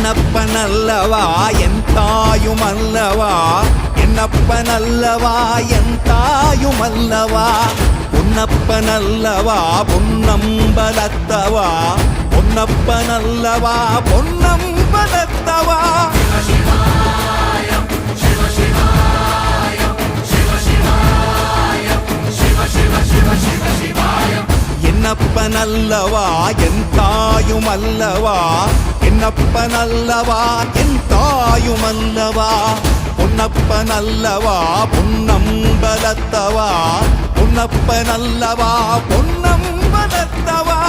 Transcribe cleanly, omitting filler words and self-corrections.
என்னப்பனல்லவா என் தாயுமல்லவா, என்னப்பனல்லவா என் தாயுமல்லவா, பொன்னப்பனல்லவா பொன்னம்பலத்தவா, பொன்னப்பனல்லவா பொன்னம்பலத்தவா. என்னப்பனல்லவா என் தாயுமல்லவா, என்னப்பனல்லவா என் தாயுமல்லவா, பொன்னப்பனல்லவா பொன்னம்பலத்தவா, பொன்னப்பனல்லவா பொன்னம்பலத்தவா.